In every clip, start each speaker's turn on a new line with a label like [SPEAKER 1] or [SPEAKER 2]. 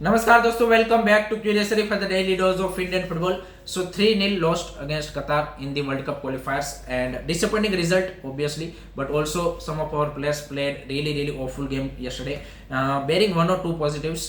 [SPEAKER 1] नमस्कार दोस्तों, welcome back to Curiousery for the daily dose of Indian football. So 3-0 lost against Qatar in the World Cup qualifiers and disappointing result obviously, but also some of our players played really awful game yesterday. Bearing one or two positives.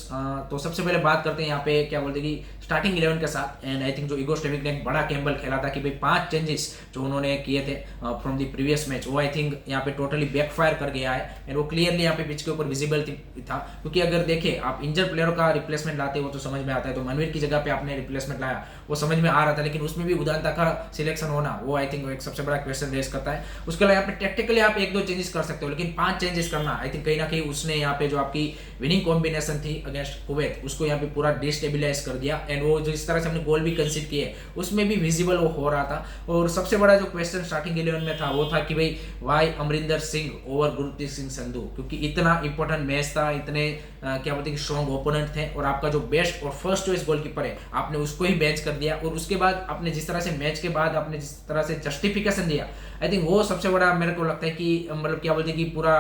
[SPEAKER 1] तो सबसे पहले बात करते हैं यहाँ पे क्या बोलते हैं कि स्टार्टिंग 11 के साथ. एंड आई थिंक जो इगो स्टेविक ने एक बड़ा कैम्बल खेला था कि भाई 5 चेंजेस जो उन्होंने किए थे फ्रॉम द प्रीवियस मैच, वो आई थिंक यहाँ पे टोटली बैकफायर कर गया है. एंड वो क्लियरली यहाँ पे पिच के ऊपर विजिबल था, क्योंकि अगर देखें आप इंजर प्लेयरों का रिप्लेसमेंट लाते हो तो समझ में आता है. तो मनवीर की जगह पे आपने रिप्लेसमेंट लाया, वो समझ में आ रहा था, लेकिन उसमें भी उदांता का सिलेक्शन होना वो आई थिंक एक सबसे बड़ा क्वेश्चन रेस करता है. उसके अलावा यहाँ पे टेक्टिकली आप 1-2 चेंजेस कर सकते हो, लेकिन 5 चेंजेस करना आई थिंक कहीं ना कहीं उसने यहाँ पे जो आपकी विनिंग कॉम्बिनेशन थी अगेंस्ट कुवैत उसको यहाँ पे पूरा डिस्टेबिलाइज कर दिया. एंड वो जो इस तरह से हमने गोल भी कंसीड किए उसमें भी विजिबल वो हो रहा था. और सबसे बड़ा जो क्वेश्चन स्टार्टिंग 11 में था वो था कि भाई वाई अमरिंदर सिंह ओवर गुरप्रीत सिंह संधू, क्योंकि इतना इंपॉर्टेंट मैच था, इतने क्या बोलते हैं कि स्ट्रॉन्ग ओपोनेंट थे, और आपका जो बेस्ट और फर्स्ट चॉइस गोलकीपर है आपने उसको ही बेंच कर दिया. और उसके बाद आपने जिस तरह से मैच के बाद आपने जिस तरह से जस्टिफिकेशन दिया, आई थिंक वो सबसे बड़ा मेरे को लगता है कि मतलब क्या बोलते हैं कि पूरा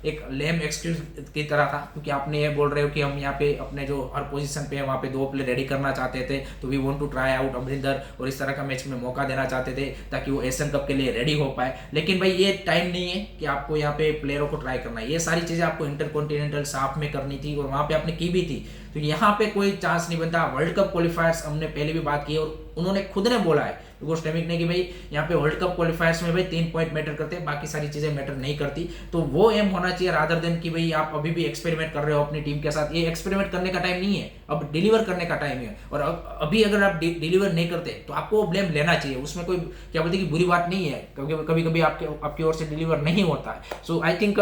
[SPEAKER 1] एक लेम एक्सक्यूज की तरह था. क्योंकि आपने ये बोल रहे हो कि हम यहाँ पे अपने जो हर पोजीशन पे वहाँ पे 2 प्लेयर रेडी करना चाहते थे, तो we want to try out Amarinder, और इस तरह का मैच में मौका देना चाहते थे ताकि वो एशियन कप के लिए रेडी हो पाए. लेकिन भाई ये टाइम नहीं है कि आपको यहाँ पे प्लेयरों को ट्राई करना है. ये सारी चीजें आपको इंटरकॉन्टिनेंटल साफ में करनी थी, और वहाँ पे आपने की भी थी. तो यहाँ पे कोई चांस नहीं बनता. वर्ल्ड कप क्वालिफायर्स हमने पहले भी बात की है, और उन्होंने खुद ने बोला है इगो स्टेविक ने कि भाई यहाँ पे वर्ल्ड कप क्वालिफायर्स में भाई 3 पॉइंट मैटर करते हैं, बाकी सारी चीजें मैटर नहीं करती. तो वो एम होना चाहिए रादर देन कि भाई आप अभी भी एक्सपेरिमेंट कर रहे हो अपनी टीम के साथ. ये एक्सपेरिमेंट करने का टाइम नहीं है, अब डिलीवर करने का टाइम है. और अभी अगर आप डिलीवर नहीं करते तो आपको ब्लेम लेना चाहिए, उसमें कोई क्या बोलते कि बुरी बात नहीं है, क्योंकि कभी कभी आपकी ओर से डिलीवर नहीं होता है. सो आई थिंक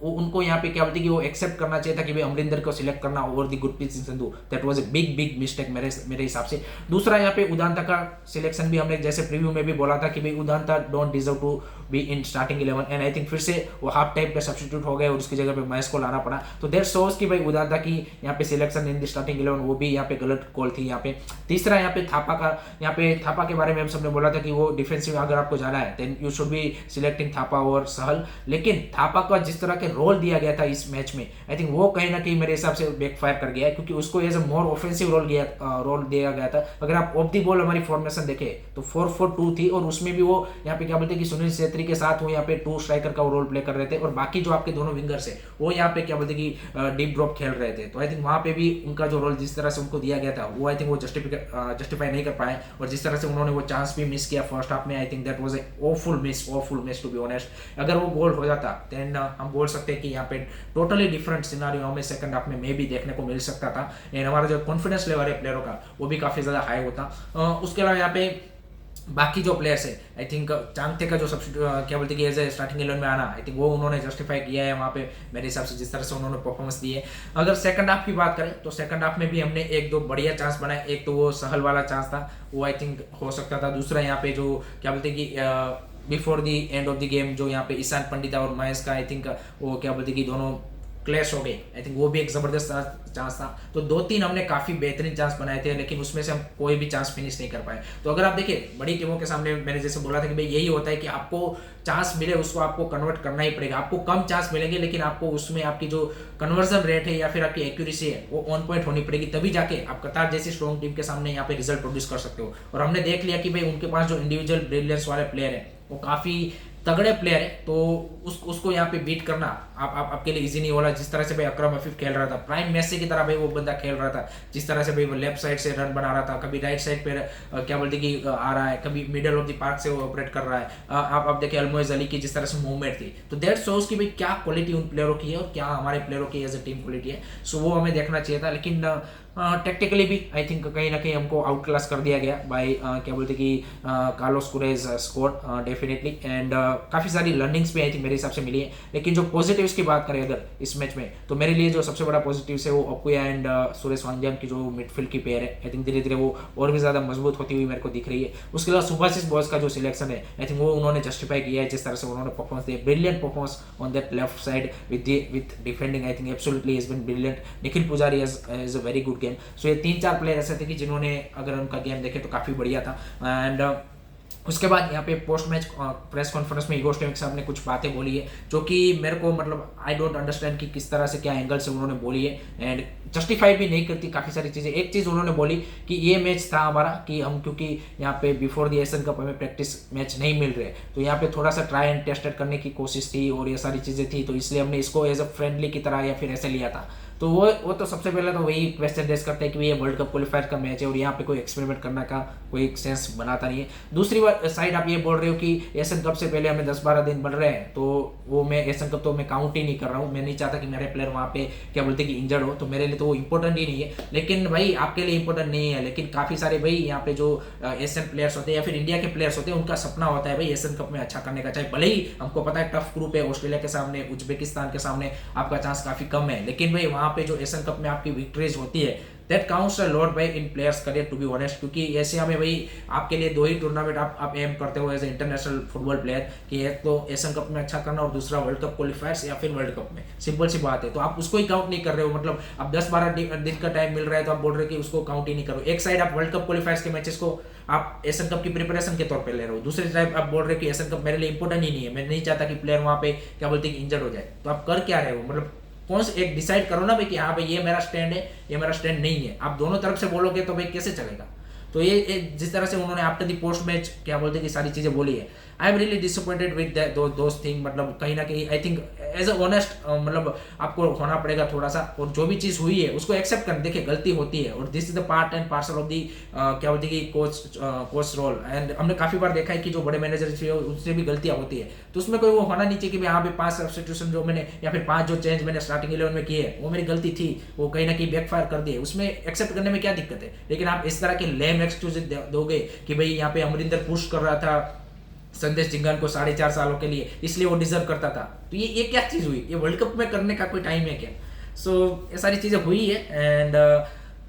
[SPEAKER 1] उनको यहाँ पे क्या बोलते कि वो एक्सेप्ट करना चाहिए था कि भाई अमरिंदर को सिलेक्ट करना over the Gurpreet Singh Sandhu. That was a big mistake मेरे हिसाब से. दूसरा यहाँ पे उदांता का सिलेक्शन भी हमने जैसे प्रीव्यू में भी बोला था कि भाई Udanta don't deserve to be in starting 11. And I think फिर से वो हाफ टाइम पे सब्स्टिट्यूट हो गए और उसकी जगह पे मैच को लाना पड़ा. तो दैट शोज कि भाई उदांता की यहाँ पे सिलेक्शन इन द स्टार्टिंग 11 वो भी यहाँ पे गलत कॉल थी यहाँ पे. तीसरा यहाँ पे थापा के बारे में हम सबने बोला था कि वो डिफेंसिव अगर आपको जाना है then you should be selecting Thapa और सहल. लेकिन थापा का जिस तरह के रोल दिया गया था इस मैच में, आई थिंक वो कहीं ना कहीं मेरे हिसाब से बैकफायर कर गया है, क्योंकि उसको as a more offensive role दिया गया था. अगर आप ऑफ द बॉल हमारी फॉर्मेशन देखें तो 4-4-2 थी, और उसमें भी वो यहाँ पे क्या बोलते हैं कि सुनील छेत्री के साथ वो यहाँ पे 2 स्ट्राइकर का रोल प्ले कर रहे थे, और बाकी जो आपके दोनों विंगर्स है वो यहाँ पे क्या बोलते हैं कि डीप ड्रॉप खेल रहे थे. तो आई थिंक वहाँ पे भी उनका जो रोल जिस तरह से उनको दिया गया था वो आई थिंक वो जस्टिफाई नहीं कर पाए. और जिस तरह से उन्होंने वो चांस भी मिस किया फर्स्ट हाफ में, I think that was a awful miss to be honest. अगर वो गोल हो जाता देन हम बोल सकते हैं कि यहाँ पे टोटली डिफरेंट सिनारियो हमें सेकंड हाफ में भी देखने को मिल सकता था. एंड हमारा जो कॉन्फिडेंस लेवल है प्लेयरों का वो भी काफी ज्यादा हाई होता. उसके अलावा यहाँ पे बाकी जो प्लेयर्स है आई थिंक चांगते का जो क्या बोलते कि एज ए स्टार्टिंग 11 में आना, आई थिंक वो उन्होंने जस्टिफाई किया है वहाँ पे मेरे हिसाब से, जिस तरह से उन्होंने परफॉर्मेंस दी है. अगर सेकंड हाफ की बात करें तो सेकंड हाफ में भी हमने 1-2 बढ़िया चांस बनाए. एक तो वो सहल वाला चांस था, वो आई थिंक हो सकता था. दूसरा यहाँ पे जो क्या बोलते कि before the end of the game जो यहाँ पे ईशान पंडिता और महेश का आई थिंक वो क्या बोलते कि दोनों क्लैश हो गए, आई थिंक वो भी एक जबरदस्त चांस था. तो 2-3 हमने काफी बेहतरीन चांस बनाए थे, लेकिन उसमें से हम कोई भी चांस फिनिश नहीं कर पाए. तो अगर आप देखिए बड़ी टीमों के सामने मैंने जैसे बोला था कि भाई यही होता है कि आपको चांस मिले उसको आपको कन्वर्ट करना ही पड़ेगा. आपको कम चांस मिलेंगे लेकिन आपको उसमें आपकी जो कन्वर्जन रेट है या फिर आपकी एक्यूरेसी है वो ऑन पॉइंट होनी पड़ेगी, तभी जाके आप कतार जैसी स्ट्रॉन्ग टीम के सामने यहाँ पे रिजल्ट प्रोड्यूस कर सकते हो. और हमने देख लिया कि भाई उनके पास जो इंडिविजुअल ब्रिलियंस वाले प्लेयर है वो काफी तगड़े प्लेयर है. तो उसको यहाँ पे बीट करना आपके लिए इजी नहीं हो रहा. जिस तरह से भाई अकरम हफीफ खेल रहा था प्राइम मेसी की तरह भाई वो बंदा खेल रहा था, जिस तरह से भाई वो लेफ्ट साइड से रन बना रहा था, कभी राइट साइड पे क्या बोलते कि आ रहा है, कभी मिडल ऑफ द पार्क से वो ऑपरेट कर रहा है. आप देखिए अलमोइज अली की जिस तरह से मूवमेंट थी, तो दैट शोज कि भाई क्या क्वालिटी उन प्लेयरों की है और क्या हमारे प्लेयरों की एज ए टीम क्वालिटी है. सो वो हमें देखना चाहिए था. लेकिन टेक्निकली भी आई थिंक कहीं ना कहीं हमको आउट क्लास कर दिया गया बाय क्या बोलते कि कार्लोस कुरेज स्कोर डेफिनेटली. एंड काफ़ी सारी लर्निंग्स भी आई थिंक मेरे हिसाब से मिली है. लेकिन जो पॉजिटिव्स की बात करें अगर इस मैच में, तो मेरे लिए जो सबसे बड़ा पॉजिटिव है वो अकुया एंड सुरेश वांग्याम की जो मिडफील्ड की पेयर है, आई थिंक धीरे धीरे वो और भी ज़्यादा मजबूत होती हुई मेरे को दिख रही है. उसके अलावा सुभाशिष बोस का जो सिलेक्शन है आई थिंक वो उन्होंने जस्टिफाई किया है, जिस तरह से उन्होंने परफॉर्मेंस दिया, brilliant performance on that left side with defending. I think absolutely is been brilliant. Nikhil Pujari is a very good game. So ये 3-4 प्लेयर ऐसे थे कि जिन्होंने अगर उनका गेम देखे तो काफ़ी बढ़िया था. एंड उसके बाद यहाँ पे पोस्ट मैच प्रेस कॉन्फ्रेंस में इगोर स्टेविक साहब ने कुछ बातें बोली है जो कि मेरे को मतलब आई डोंट अंडरस्टैंड कि किस तरह से क्या एंगल से उन्होंने बोली है एंड जस्टिफाई भी नहीं करती काफ़ी सारी चीज़ें। एक चीज़ उन्होंने बोली कि ये मैच था हमारा कि हम क्योंकि यहाँ पे बिफोर द एशियन कप हमें प्रैक्टिस मैच नहीं मिल रहे तो यहाँ पे थोड़ा सा ट्राई एंड टेस्टेड करने की कोशिश थी और ये सारी चीज़ें थी, तो इसलिए हमने इसको एज अ फ्रेंडली की तरह या फिर ऐसे लिया था। तो वो तो सबसे पहले तो वही क्वेश्चन रेस करते हैं कि ये वर्ल्ड कप क्वालिफायर का मैच है और यहाँ पे कोई एक्सपेरिमेंट करने का कोई सेंस बनाता नहीं है। दूसरी साइड आप ये बोल रहे हो कि एशियन कप से पहले हमें 10-12 दिन बढ़ रहे हैं, तो वो मैं एशियन कप तो मैं काउंट ही नहीं कर रहा हूँ। मैं नहीं चाहता कि मेरे प्लेयर वहाँ पे क्या बोलते हैं कि इंजर्ड हो, तो मेरे लिए तो वो इंपॉर्टेंट ही नहीं है। लेकिन भाई आपके लिए इंपॉर्टेंट नहीं है, लेकिन काफ़ी सारे भाई यहाँ पे जो एशियन प्लेयर्स होते हैं या फिर इंडिया के प्लेयर्स होते हैं उनका सपना होता है भाई एशियन कप में अच्छा करने का। चाहे भले ही हमको पता है टफ ग्रुप है, ऑस्ट्रेलिया के सामने, उज्बेकिस्तान के सामने आपका चांस काफ़ी कम है, लेकिन भाई वहाँ पे जो एशियन कप में आपकी विक्ट्रीज होती है दैट काउंट्स अ लॉट भाई in players career to be honest. क्योंकि एशिया में भाई आपके लिए 2 ही टूर्नामेंट आप एम करते हो as a international football player कि एक तो एशियन कप में अच्छा करना और दूसरा वर्ल्ड कप क्वालिफायर्स या फिर वर्ल्ड कप में। सिंपल सी बात है, तो आप उसको ही काउंट नहीं कर रहे हो। मतलब अब 10-12 दिन का टाइम मिल रहा है तो आप बोल रहे हो कि उसको काउंट ही नहीं करो। एक साइड आप वर्ल्ड कप क्वालिफायर्स के मैचेस को आप एशियन कप की प्रिपरेशन के तौर पे ले रहे हो, दूसरी साइड आप बोल रहे हो कि एशियन कप मेरे लिए इंपॉर्टेंट ही नहीं है, मैं नहीं चाहता कि प्लेयर वहाँ पे क्या बोलते हैं कि इंजर्ड हो जाए। तो आप कर क्या रहे हो? मतलब कौन से एक डिसाइड करो ना भाई कि हाँ भाई ये मेरा स्टैंड है, ये मेरा स्टैंड नहीं है। आप दोनों तरफ से बोलोगे तो भाई कैसे चलेगा? तो ये जिस तरह से उन्होंने आफ्टर दी पोस्ट मैच क्या बोलते हैं कि सारी चीजें बोली है, I am really disappointed with those thing. मतलब कहीं ना कहीं I think as a honest मतलब आपको होना पड़ेगा थोड़ा सा, और जो भी चीज हुई है उसको एक्सेप्ट कर। देखिए गलती होती है और this is the part and parcel of the क्या बोलते हैं कि कोच रोल। एंड हमने काफी बार देखा है कि जो बड़े मैनेजर उससे भी गलतियां होती है, तो उसमें कोई वो होना नहीं चाहिए कि हाँ भाई 5 सब्स्टिट्यूशन जो मैंने या फिर 5 जो चेंज मैंने स्टार्टिंग 11 में किए वो मेरी गलती थी, वो कहीं ना कहीं बैकफायर कर दिए, उसमें एक्सेप्ट करने में क्या दिक्कत है। लेकिन आप इस तरह के लेम एक्सक्यूज दोगे कि भाई यहाँ पे अमरिंदर पुश कर रहा था संदेश जिंगान को 4.5 सालों के लिए, इसलिए वो डिजर्व करता था, तो ये क्या चीज हुई? ये वर्ल्ड कप में करने का कोई टाइम है क्या? सो ये सारी चीजें हुई है एंड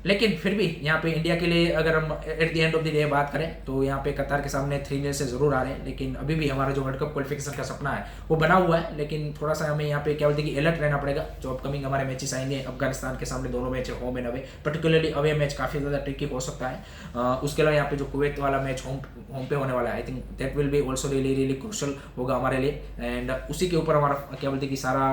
[SPEAKER 1] लेकिन फिर भी यहाँ पे इंडिया के लिए अगर हम at the end of the day बात करें तो यहाँ पे कतार के सामने 3-0 से जरूर आ रहे हैं, लेकिन अभी भी हमारा जो वर्ल्ड कप क्वालिफिकेशन का सपना है वो बना हुआ है। लेकिन थोड़ा सा हमें यहाँ पे क्या बोलते हैं कि अलर्ट रहना पड़ेगा। जो अपकमिंग हमारे मैचेस आएंगे अफगानिस्तान के सामने, दोनों मैच है home and away, particularly away match काफी ज्यादा ट्रिकी हो सकता है। उसके अलावा यहाँ पे जो कुवैत वाला मैच होम पे होने वाला है, आई think that will be also really crucial होगा हमारे लिए। एंड उसी के ऊपर हमारा क्या बोलते हैं कि सारा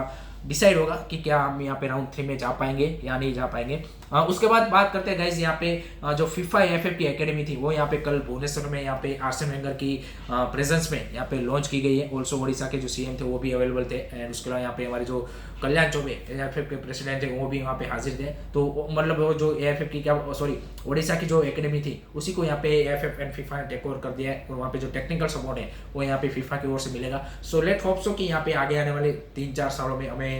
[SPEAKER 1] डिसाइड होगा कि क्या हम यहाँ पे राउंड 3 में जा पाएंगे या नहीं जा पाएंगे। उसके बाद बात करते हैं गाइज यहाँ पे जो फीफा एएफएफ की एकेडमी थी वो यहाँ पे कल भुवनेश्वर में यहाँ पे आर्सेन वेंगर की प्रेजेंस में यहाँ पे लॉन्च की गई है। ऑल्सो ओडिशा के जो सीएम थे वो भी अवेलेबल थे एंड उसके अलावा यहाँ पे हमारे जो कल्याण चौबे एएफएफ के प्रेसिडेंट थे वो भी वहाँ पे हाजिर थे। तो मतलब वो जो एएफएफ की क्या सॉरी ओडिशा की जो एकेडमी थी उसी को यहाँ पे एएफएफ एंड फीफा ने टेक ओवर कर दिया है और वहाँ पे जो टेक्निकल सपोर्ट है वो यहाँ पे फीफा की ओर से मिलेगा। सो लेट होप सो कि यहाँ पे आगे आने वाले 3-4 सालों में हमें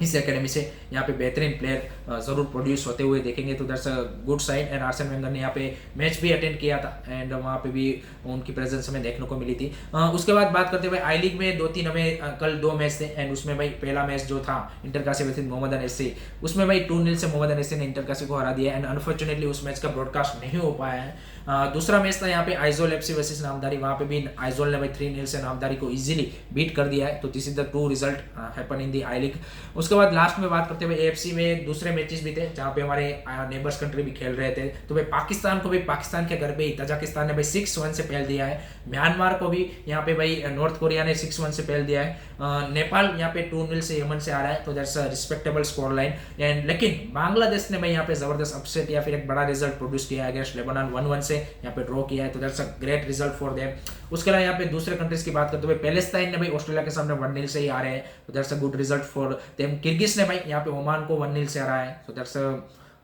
[SPEAKER 1] इस एकेडमी से यहाँ पे बेहतरीन प्लेयर जरूर प्रोड्यूस होते हुए देखेंगे, तो that's a good sign. And Arsene Wenger ने यहाँ पे मैच भी अटेंड किया था एंड वहाँ पे भी उनकी प्रेजेंस हमें देखने को मिली थी। उसके बाद बात करते हुए आई लीग में 2-3 हमें कल 2 मैच थे एंड उसमें भाई पहला मैच जो था इंटरकाशी वर्सेस मोहम्मदन एससी, उसमें भाई 2-0 से मोहम्मदन एससी ने इंटरकाशी को हरा दिया एंड अनफॉर्चुनेटली उस मैच का ब्रॉडकास्ट नहीं हो पाया है। दूसरा मैच था यहाँ पे आइजोल एफसी वर्सेस नामदारी, वहाँ पे भी आइजोल ने भाई 3-0 से नामदारी को इजीली बीट कर दिया है। तो this is the 2 result happen in the I league. उसके बाद लास्ट में बात करते हुए एएफसी में दूसरे मैचेस भी थे जहाँ पे हमारे नेबर्स कंट्री भी खेल रहे थे। तो भाई पाकिस्तान को भी पाकिस्तान के घर पे ही तजाकिस्तान ने भाई 6-1 से पहल दिया है। म्यांमार को भी यहाँ पे भाई नॉर्थ कोरिया ने 6-1 से पहल दिया है। नेपाल यहाँ पे 2-0 से यमन से आ रहा है, तो that's a respectable score line. And लेकिन बांग्लादेश ने भाई यहाँ पे जबरदस्त अपसेट या फिर एक बड़ा रिजल्ट प्रोड्यूस किया है अगेंस्ट लेबनान, 1-1 से यहाँ पे ड्रॉ किया है, तो that's a great result for them. उसके अलावा यहाँ पे दूसरे कंट्रीज की बात करते हुए पैलेस्टाइन ने भाई ऑस्ट्रेलिया के सामने 1-0 से ही आ रहे हैं, तो that's a good result for them. Kyrgyz ने भाई यहाँ पे ओमान को 1-0 से हराया है, so that's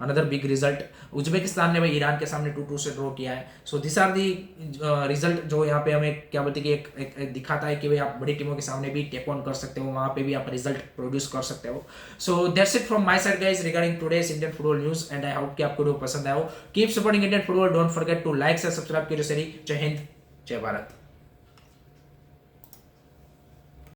[SPEAKER 1] another big result. Uzbekistan ने भाई ईरान के सामने 2-2 से ड्रॉ किया है। So this are the result जो यहाँ पे हमें क्या बोलते हैं कि एक दिखाता है कि भाई आप बड़ी टीमों के सामने भी टेक ऑन कर सकते हो, वहाँ पे भी आप रिजल्ट प्रोड्यूस कर सकते हो। So that's it from my side guys regarding today's Indian football news and I hope कि आपको वीडियो पसंद आया हो। Keep supporting Indian football, don't forget to like से सब्सक्राइब करिए। जय हिंद, जय भारत।